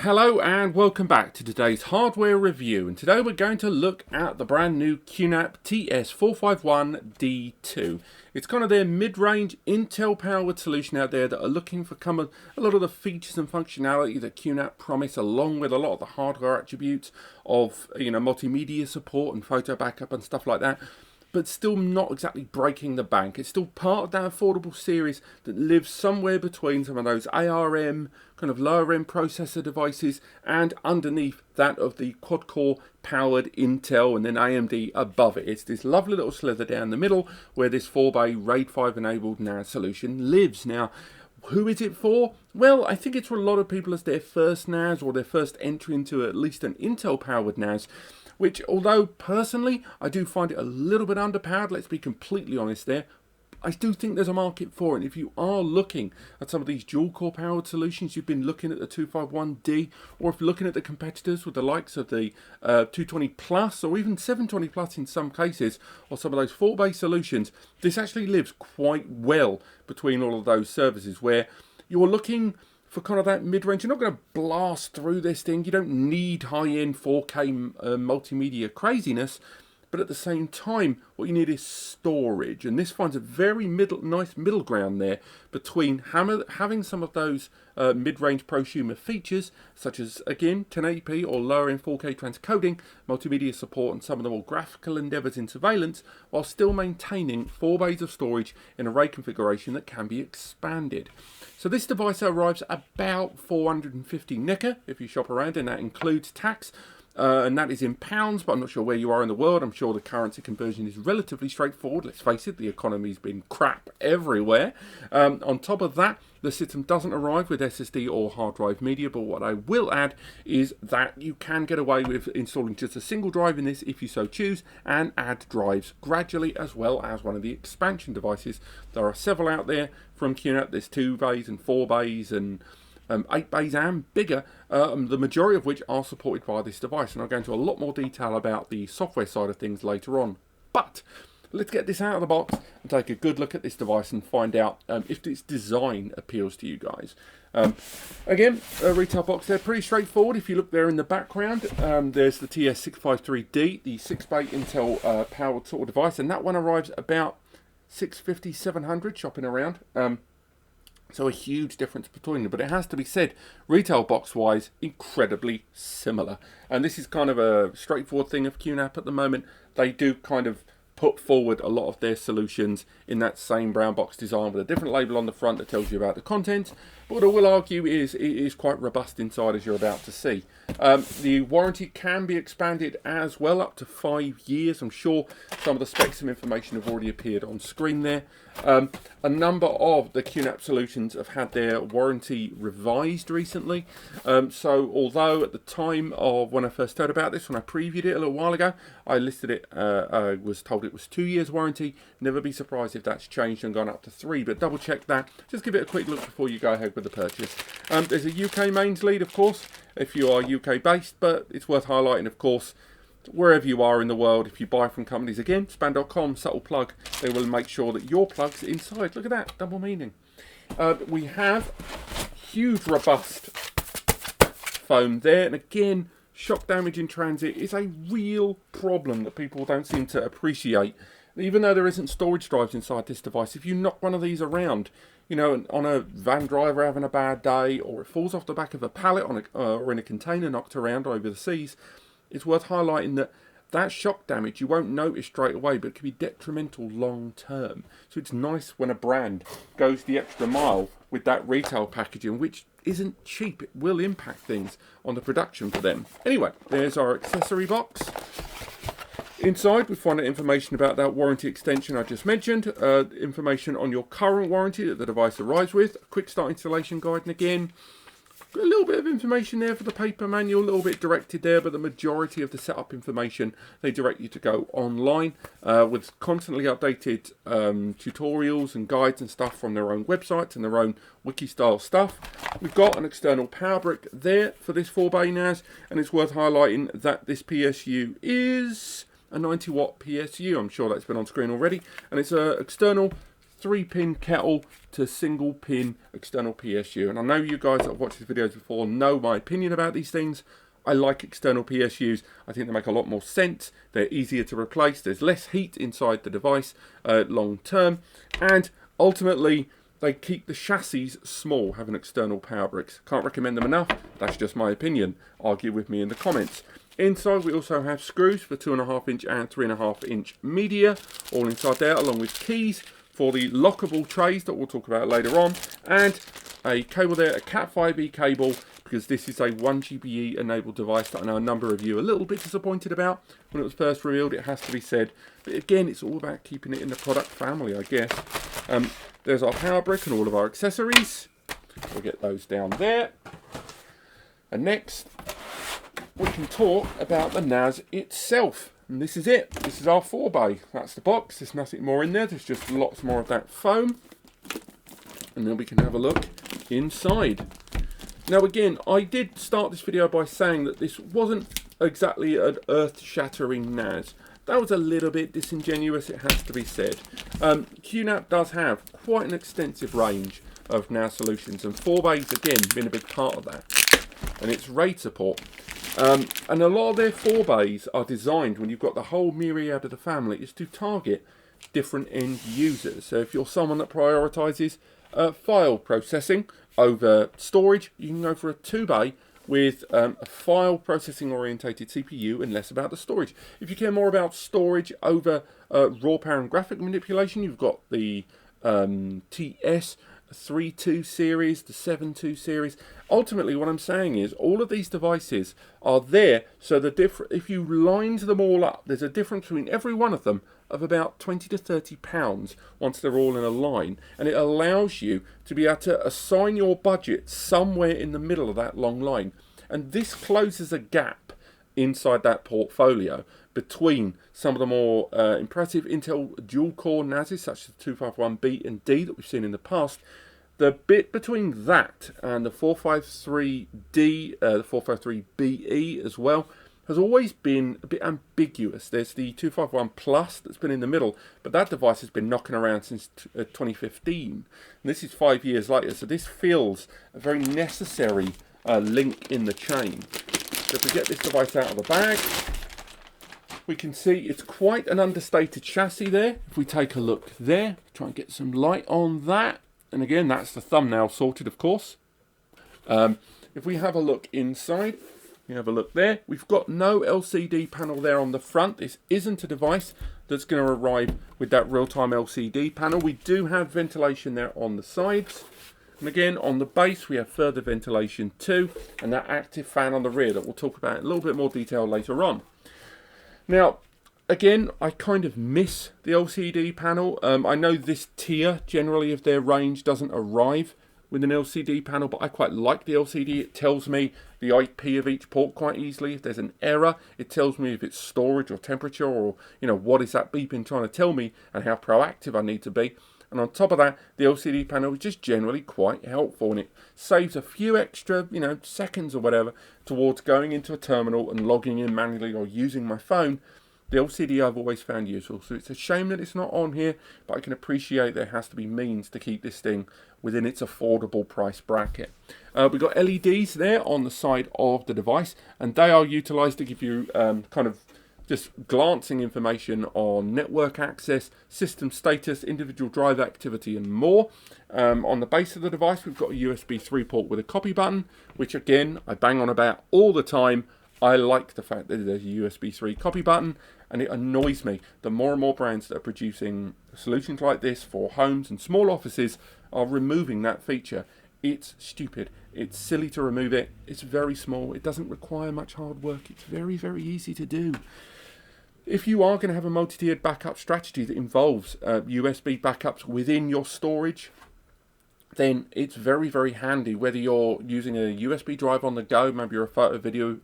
Hello and welcome back to today's hardware review, and today we're going to look at the brand new QNAP TS-451D2. It's kind of their mid-range Intel powered solution out there that are looking for a lot of the features and functionality that QNAP promise, along with a lot of the hardware attributes of multimedia support and photo backup and stuff like that, but still not exactly breaking the bank. It's still part of that affordable series that lives somewhere between some of those ARM, kind of lower end processor devices, and underneath that of the quad-core powered Intel and then AMD above it. It's this lovely little slither down the middle where this 4-bay RAID 5 enabled NAS solution lives. Now, who is it for? Well, I think it's for a lot of people as their first NAS or their first entry into at least an Intel powered NAS, which, although personally I do find it a little bit underpowered, let's be completely honest there, I do think there's a market for it. And if you are looking at some of these dual core powered solutions, you've been looking at the 251D, or if you're looking at the competitors with the likes of the 220 Plus or even 720 Plus in some cases, or some of those 4-bay solutions, this actually lives quite well between all of those services where you're looking for kind of that mid-range. You're not going to blast through this thing. You don't need high-end 4K multimedia craziness, but at the same time, what you need is storage. And this finds a very nice middle ground there between having some of those mid-range prosumer features, such as, again, 1080p or lower-end 4K transcoding, multimedia support, and some of the more graphical endeavors in surveillance, while still maintaining 4 bays of storage in a RAID configuration that can be expanded. So this device arrives about 450 NECA if you shop around, and that includes tax. And that is in pounds, but I'm not sure where you are in the world. I'm sure the currency conversion is relatively straightforward. Let's face it, the economy's been crap everywhere. On top of that, the system doesn't arrive with SSD or hard drive media, but what I will add is that you can get away with installing just a single drive in this if you so choose, and add drives gradually, as well as one of the expansion devices. There are several out there from QNAP. There's 2 bays and 4 bays and 8 bays and bigger, the majority of which are supported by this device, and I'll go into a lot more detail about the software side of things later on. But let's get this out of the box and take a good look at this device and find out if its design appeals to you guys. Again, a retail box there, pretty straightforward. If you look there in the background, there's the TS-251D, the 6-bay Intel powered sort of device, and that one arrives about 650, 700 shopping around. So a huge difference between them, but it has to be said, retail box wise, incredibly similar. And this is kind of a straightforward thing of QNAP at the moment. They do kind of put forward a lot of their solutions in that same brown box design with a different label on the front that tells you about the content. But what I will argue is it is quite robust inside, as you're about to see. The warranty can be expanded as well, up to 5 years. I'm sure some of the specs and information have already appeared on screen there. A number of the QNAP solutions have had their warranty revised recently. So although at the time of when I first heard about this, when I previewed it a little while ago, I listed it, I was told it was 2 years warranty. Never be surprised if that's changed and gone up to 3, but double check that. Just give it a quick look before you go ahead with the purchase. There's a UK mains lead, of course, if you are UK based, but it's worth highlighting, of course, wherever you are in the world, if you buy from companies, again, span.com, subtle plug, they will make sure that your plug's inside. Look at that, double meaning. We have huge, robust foam there, and again, shock damage in transit is a real problem that people don't seem to appreciate. Even though there isn't storage drives inside this device, if you knock one of these around, on a van driver having a bad day, or it falls off the back of a pallet or in a container knocked around over the seas, it's worth highlighting that shock damage you won't notice straight away, but it can be detrimental long term. So it's nice when a brand goes the extra mile with that retail packaging, which isn't cheap. It will impact things on the production for them. Anyway, there's our accessory box. Inside, we find out information about that warranty extension I just mentioned, information on your current warranty that the device arrives with, a quick start installation guide, and again, a little bit of information there for the paper manual, a little bit directed there, but the majority of the setup information, they direct you to go online with constantly updated tutorials and guides and stuff from their own websites and their own wiki-style stuff. We've got an external power brick there for this 4-bay NAS, and it's worth highlighting that this PSU is a 90-watt PSU. I'm sure that's been on screen already, and it's an external 3-pin kettle to single pin external PSU. And I know you guys that have watched these videos before know my opinion about these things. I like external PSUs. I think they make a lot more sense. They're easier to replace. There's less heat inside the device long term. And ultimately, they keep the chassis small, having external power bricks. Can't recommend them enough. That's just my opinion. Argue with me in the comments. Inside, we also have screws for 2.5-inch and 3.5-inch media, all inside there, along with keys for the lockable trays that we'll talk about later on, and a cable there, a Cat 5e cable, because this is a 1 GBE enabled device that I know a number of you are a little bit disappointed about when it was first revealed, it has to be said. But again, it's all about keeping it in the product family, I guess. There's our power brick and all of our accessories. We'll get those down there. And next, we can talk about the NAS itself. And this is it. This is our 4-bay. That's the box. There's nothing more in there. There's just lots more of that foam. And then we can have a look inside. Now again, I did start this video by saying that this wasn't exactly an earth-shattering NAS. That was a little bit disingenuous, it has to be said. QNAP does have quite an extensive range of NAS solutions, and 4-bays, again, been a big part of that. And it's RAID support. And a lot of their 4-bays are designed, when you've got the whole myriad of the family, is to target different end users. So if you're someone that prioritises file processing over storage, you can go for a 2-bay with a file processing orientated CPU and less about the storage. If you care more about storage over raw power and graphic manipulation, you've got the TS-251 series, the 7.2 series. Ultimately, what I'm saying is all of these devices are there, so if you lined them all up, there's a difference between every one of them of about 20 to 30 pounds once they're all in a line, and it allows you to be able to assign your budget somewhere in the middle of that long line. And this closes a gap inside that portfolio between some of the more impressive Intel dual-core NASes, such as the 251B and D that we've seen in the past. The bit between that and the 453D, the 453BE as well, has always been a bit ambiguous. There's the 251 Plus that's been in the middle, but that device has been knocking around since 2015. And this is 5 years later, so this feels a very necessary link in the chain. So if we get this device out of the bag, we can see it's quite an understated chassis there. If we take a look there, try and get some light on that. And again, that's the thumbnail sorted, of course. If we have a look inside, we have a look there. We've got no LCD panel there on the front. This isn't a device that's going to arrive with that real-time LCD panel. We do have ventilation there on the sides. And again, on the base, we have further ventilation too, and that active fan on the rear that we'll talk about in a little bit more detail later on. Now, again, I kind of miss the LCD panel. I know this tier, generally, of their range doesn't arrive with an LCD panel, but I quite like the LCD. It tells me the IP of each port quite easily. If there's an error, it tells me if it's storage or temperature, or, you know, what is that beeping trying to tell me, and how proactive I need to be. And on top of that, the LCD panel is just generally quite helpful, and it saves a few extra, you know, seconds or whatever towards going into a terminal and logging in manually or using my phone. The LCD I've always found useful, so it's a shame that it's not on here, but I can appreciate there has to be means to keep this thing within its affordable price bracket. We've got LEDs there on the side of the device, and they are utilised to give you kind of just glancing information on network access, system status, individual drive activity, and more. On the base of the device, we've got a USB 3 port with a copy button, which again, I bang on about all the time. I like the fact that there's a USB 3 copy button, and it annoys me that more and more brands that are producing solutions like this for homes and small offices are removing that feature. It's stupid. It's silly to remove it. It's very small. It doesn't require much hard work. It's very, very easy to do. If you are going to have a multi-tiered backup strategy that involves USB backups within your storage, then it's very, very handy, whether you're using a USB drive on the go, maybe you're a photo video,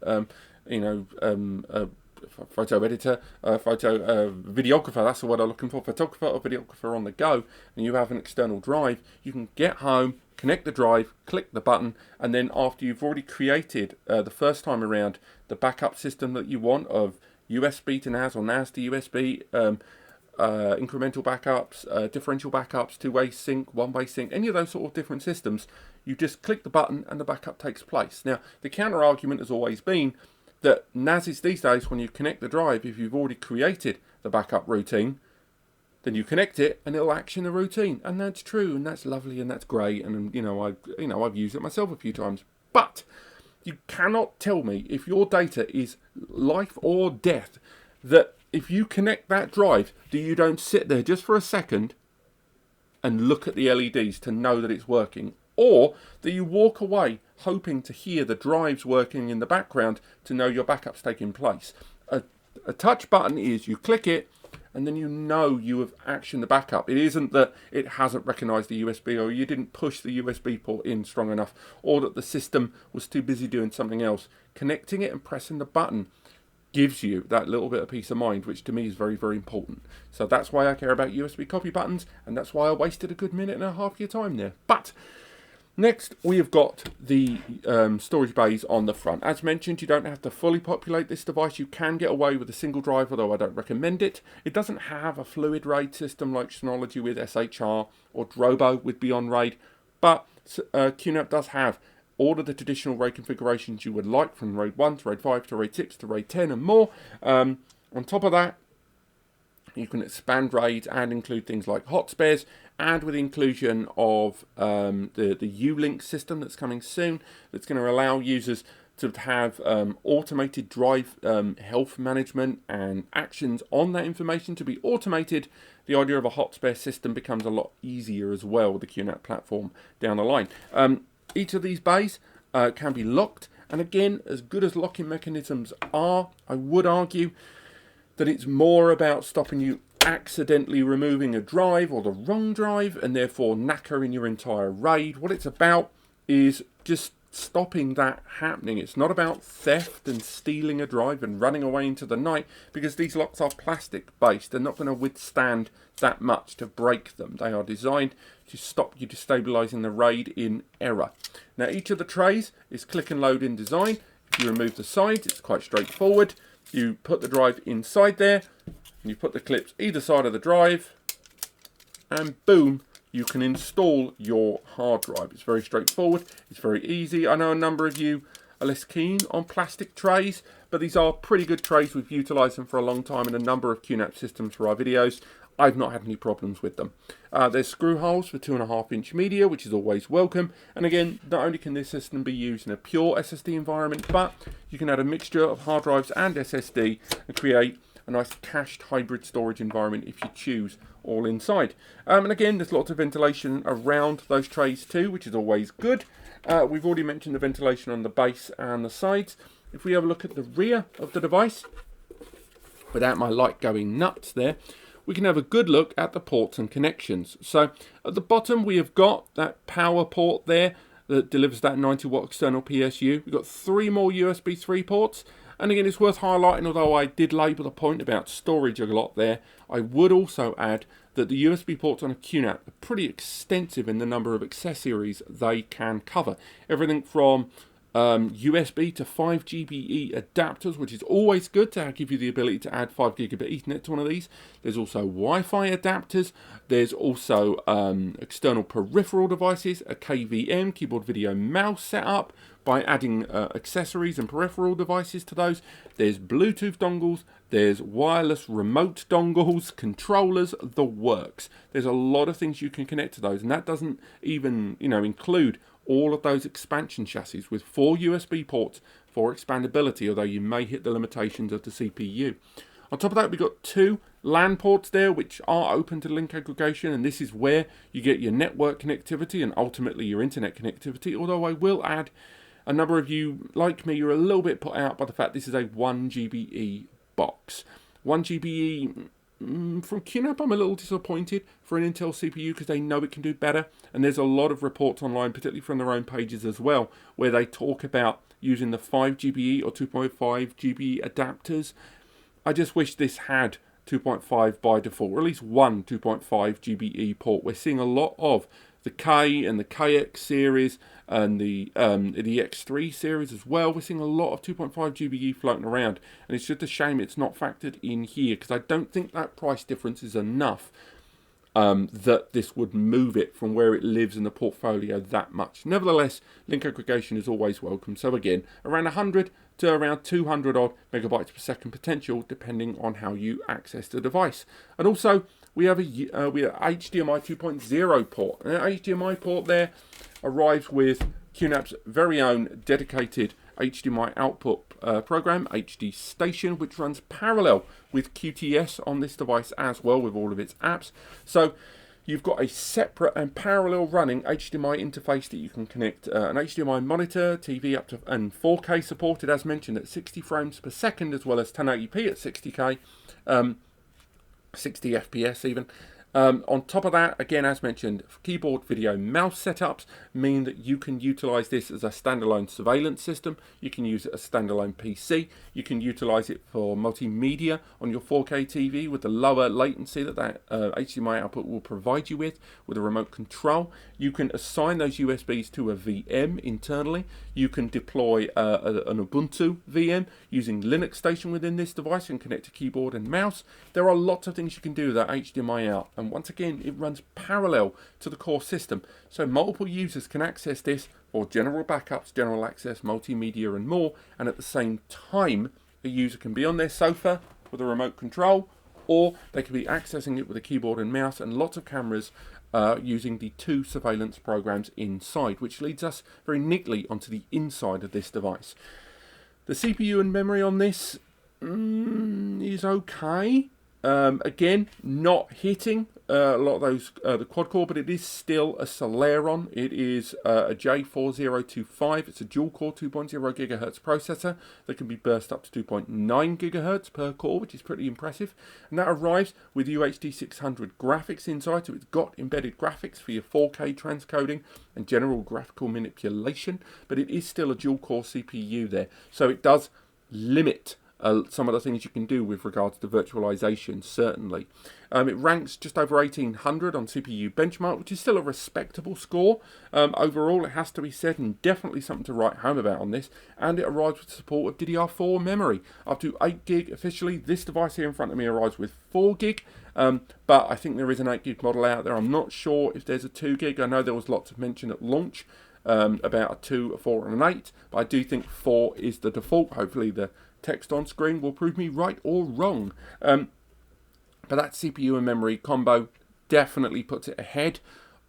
photo editor, videographer, that's the word I'm looking for, photographer or videographer on the go, and you have an external drive, you can get home, connect the drive, click the button, and then after you've already created the first time around the backup system that you want of USB to NAS or NAS to USB, incremental backups, differential backups, two-way sync, one-way sync, any of those sort of different systems, you just click the button and the backup takes place. Now, the counter argument has always been that NASs these days, when you connect the drive, if you've already created the backup routine, then you connect it and it'll action the routine, and that's true, and that's lovely, and that's great, and I've used it myself a few times. But you cannot tell me if your data is life or death that if you connect that drive, that you don't sit there just for a second and look at the LEDs to know that it's working, or that you walk away hoping to hear the drives working in the background to know your backup's taking place. A touch button is you click it and then you know you have actioned the backup. It isn't that it hasn't recognized the USB, or you didn't push the USB port in strong enough, or that the system was too busy doing something else. Connecting it and pressing the button gives you that little bit of peace of mind, which to me is very, very important. So that's why I care about USB copy buttons, and that's why I wasted a good minute and a half of your time there. But next, we have got the storage bays on the front. As mentioned, you don't have to fully populate this device. You can get away with a single drive, although I don't recommend it. It doesn't have a fluid RAID system like Synology with SHR or Drobo with Beyond RAID, but QNAP does have all of the traditional RAID configurations you would like, from RAID 1 to RAID 5 to RAID 6 to RAID 10 and more. On top of that, you can expand RAID and include things like hot spares, and with the inclusion of the U-Link system that's coming soon, that's going to allow users to have automated drive health management and actions on that information to be automated. The idea of a hot spare system becomes a lot easier as well with the QNAP platform down the line. Each of these bays can be locked, and again, as good as locking mechanisms are, I would argue that it's more about stopping you accidentally removing a drive or the wrong drive and therefore knackering your entire RAID. What it's about is just stopping that happening. It's not about theft and stealing a drive and running away into the night, because these locks are plastic based. They're not going to withstand that much to break them. They are designed to stop you destabilizing the RAID in error. Now, each of the trays is click and load in design. If you remove the sides, it's quite straightforward. You put the drive inside there, and you put the clips either side of the drive, and boom, you can install your hard drive. It's very straightforward. It's very easy. I know a number of you are less keen on plastic trays, but these are pretty good trays. We've utilized them for a long time in a number of QNAP systems for our videos. I've not had any problems with them. There's screw holes for 2.5-inch media, which is always welcome. And again, not only can this system be used in a pure SSD environment, but you can add a mixture of hard drives and SSD and create a nice cached hybrid storage environment if you choose, all inside. And again, there's lots of ventilation around those trays too, which is always good. We've already mentioned the ventilation on the base and the sides. If we have a look at the rear of the device, without my light going nuts there, we can have a good look at the ports and connections. So at the bottom, we have got that power port there that delivers that 90-watt external PSU. We've got 3 more USB 3 ports. And again, it's worth highlighting, although I did labour the point about storage a lot there, I would also add that the USB ports on a QNAP are pretty extensive in the number of accessories they can cover. Everything from USB to 5 GBE adapters, which is always good to give you the ability to add 5 gigabit Ethernet to one of these. There's also Wi-Fi adapters. There's also external peripheral devices, a KVM, keyboard video mouse setup, by adding accessories and peripheral devices to those. There's Bluetooth dongles, there's wireless remote dongles, controllers, the works. There's a lot of things you can connect to those, and that doesn't even, include all of those expansion chassis with 4 USB ports for expandability, although you may hit the limitations of the CPU. On top of that, we've got 2 LAN ports there, which are open to link aggregation, and this is where you get your network connectivity and ultimately your internet connectivity, although I will add, a number of you, like me, you're a little bit put out by the fact this is a 1 GBE box. 1 GBE, from QNAP, I'm a little disappointed for an Intel CPU because they know it can do better. And there's a lot of reports online, particularly from their own pages as well, where they talk about using the 5 GBE or 2.5 GBE adapters. I just wish this had 2.5 by default, or at least one 2.5 GBE port. We're seeing a lot of the K and the KX series and the X3 series as well. We're seeing a lot of 2.5 GBE floating around, and it's just a shame it's not factored in here, because I don't think that price difference is enough that this would move it from where it lives in the portfolio that much. Nevertheless, link aggregation is always welcome. So again, around 100 to around 200 odd megabytes per second potential, depending on how you access the device. And also, we have HDMI 2.0 port. And that HDMI port there arrives with QNAP's very own dedicated HDMI output program, HD Station, which runs parallel with QTS on this device as well, with all of its apps. So you've got a separate and parallel running HDMI interface that you can connect an HDMI monitor, TV up to, and 4K supported, as mentioned, at 60 frames per second, as well as 1080p at 60k, 60 FPS even. On top of that, again, as mentioned, keyboard, video, mouse setups mean that you can utilize this as a standalone surveillance system. You can use it as a standalone PC. You can utilize it for multimedia on your 4K TV with the lower latency that HDMI output will provide you with a remote control. You can assign those USBs to a VM internally. You can deploy an Ubuntu VM using Linux Station within this device and connect to keyboard and mouse. There are lots of things you can do with that HDMI out. And once again, it runs parallel to the core system. So multiple users can access this for general backups, general access, multimedia and more. And at the same time, a user can be on their sofa with a remote control, or they can be accessing it with a keyboard and mouse, and lots of cameras using the two surveillance programs inside, which leads us very neatly onto the inside of this device. The CPU and memory on this is okay. Again, not hitting a lot of those the quad core, but it is still a Celeron. It is a J4025. It's a dual core 2.0 gigahertz processor that can be burst up to 2.9 gigahertz per core, which is pretty impressive. And that arrives with UHD 600 graphics inside, so it's got embedded graphics for your 4K transcoding and general graphical manipulation, but it is still a dual core CPU there, so it does limit some of the things you can do with regards to virtualization, certainly. It ranks just over 1800 on CPU benchmark, which is still a respectable score. Overall, it has to be said, and definitely something to write home about on this. And it arrives with support of DDR4 memory, up to 8 gig officially. This device here in front of me arrives with 4 gig, but I think there is an 8 gig model out there. I'm not sure if there's a 2 gig. I know there was lots of mention at launch about a 2, a 4, and an 8, but I do think 4 is the default. Hopefully the text on screen will prove me right or wrong. But that CPU and memory combo definitely puts it ahead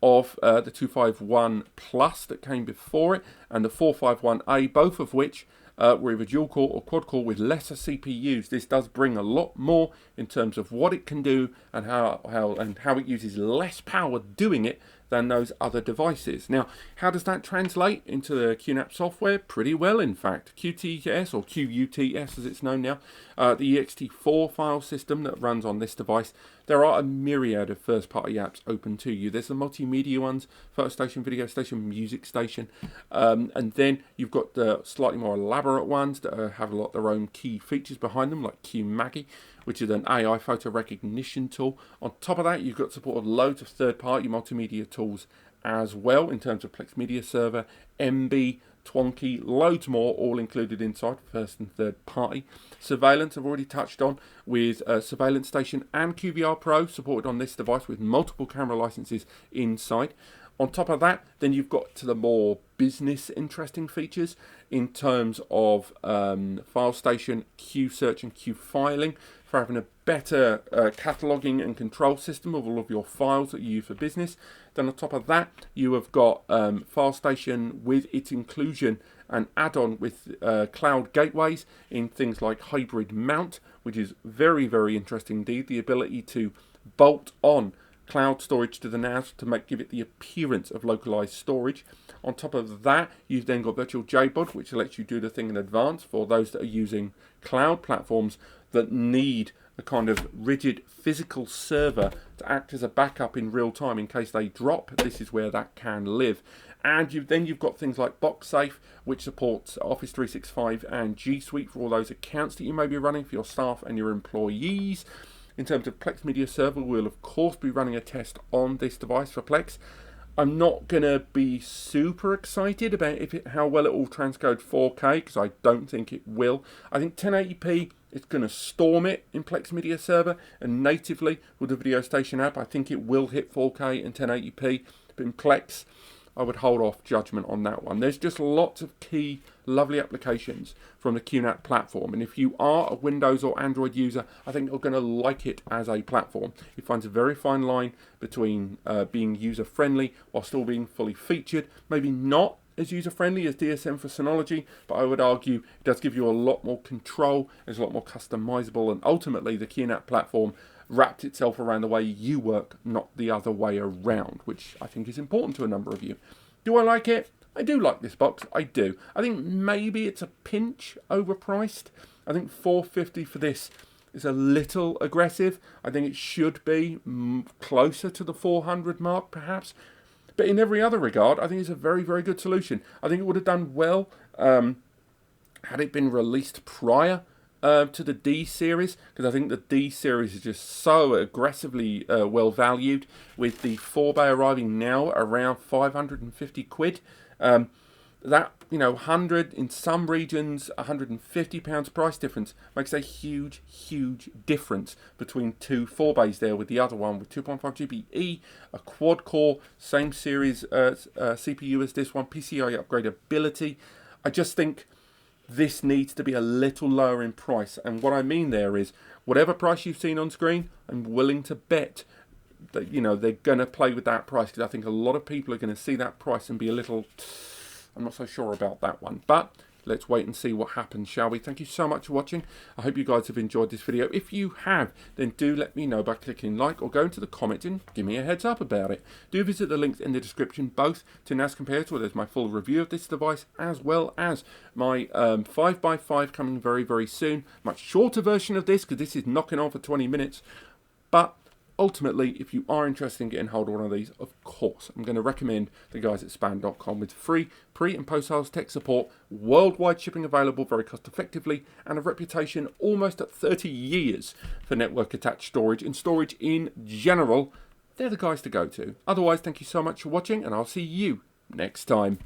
of the 251 Plus that came before it, and the 451A, both of which were either dual core or quad core with lesser CPUs. This does bring a lot more in terms of what it can do and how it uses less power doing it than those other devices. Now, how does that translate into the QNAP software? Pretty well, in fact. QTS, or QUTS as it's known now, the ext4 file system that runs on this device. There are a myriad of first-party apps open to you. There's the multimedia ones, photo station, video station, music station, and then you've got the slightly more elaborate ones that have a lot of their own key features behind them, like QMAGI, which is an AI photo recognition tool. On top of that, you've got support of loads of third-party multimedia tools as well, in terms of Plex Media Server, MB, Twonky, loads more, all included inside, first and third party. Surveillance I've already touched on, with Surveillance Station and QVR Pro supported on this device with multiple camera licenses inside. On top of that, then you've got to the more business interesting features in terms of file station, Q search and Q filing, for having a better cataloging and control system of all of your files that you use for business. Then on top of that, you have got file station with its inclusion and add-on with cloud gateways in things like hybrid mount, which is very, very interesting indeed. The ability to bolt on cloud storage to the NAS to give it the appearance of localized storage. On top of that, you've then got virtual JBOD, which lets you do the thing in advance for those that are using cloud platforms that need a kind of rigid physical server to act as a backup in real time in case they drop. This is where that can live. And you've got things like BoxSafe, which supports Office 365 and G Suite for all those accounts that you may be running for your staff and your employees. In terms of Plex Media Server, we'll of course be running a test on this device for Plex. I'm not going to be super excited about how well it will transcode 4K, because I don't think it will. I think 1080p is going to storm it in Plex Media Server, and natively with the Video Station app, I think it will hit 4K and 1080p. But in Plex, I would hold off judgment on that one. There's just lots of key, lovely applications from the QNAP platform. And if you are a Windows or Android user, I think you're going to like it as a platform. It finds a very fine line between being user-friendly while still being fully featured. Maybe not as user-friendly as DSM for Synology, but I would argue it does give you a lot more control. It's a lot more customizable. And ultimately, the QNAP platform wrapped itself around the way you work, not the other way around, which I think is important to a number of you. Do I like it? I do like this box. I do. I think maybe it's a pinch overpriced. I think $450 for this is a little aggressive. I think it should be closer to the 400 mark, perhaps. But in every other regard, I think it's a very, very good solution. I think it would have done well had it been released prior to the D series, because I think the D series is just so aggressively well valued, with the 4-bay arriving now around 550 quid. That, 100 in some regions, £150 price difference makes a huge, huge difference between two 4-bays there, with the other one with 2.5 GBE, a quad core, same series CPU as this one, PCI upgradability. I just think this needs to be a little lower in price, and what I mean there is whatever price you've seen on screen, I'm willing to bet that they're going to play with that price, because I think a lot of people are going to see that price and be a little, I'm not so sure about that one. But let's wait and see what happens, shall we? Thank you so much for watching. I hope you guys have enjoyed this video. If you have, then do let me know by clicking like or go into the comments and give me a heads up about it. Do visit the links in the description, both to NAS Compares, where there's my full review of this device, as well as my 5x5 coming very, very soon. Much shorter version of this, because this is knocking on for 20 minutes. But ultimately, if you are interested in getting hold of one of these, of course, I'm going to recommend the guys at span.com, with free pre- and post-sales tech support, worldwide shipping available very cost effectively, and a reputation almost at 30 years for network attached storage and storage in general. They're the guys to go to. Otherwise, thank you so much for watching, and I'll see you next time.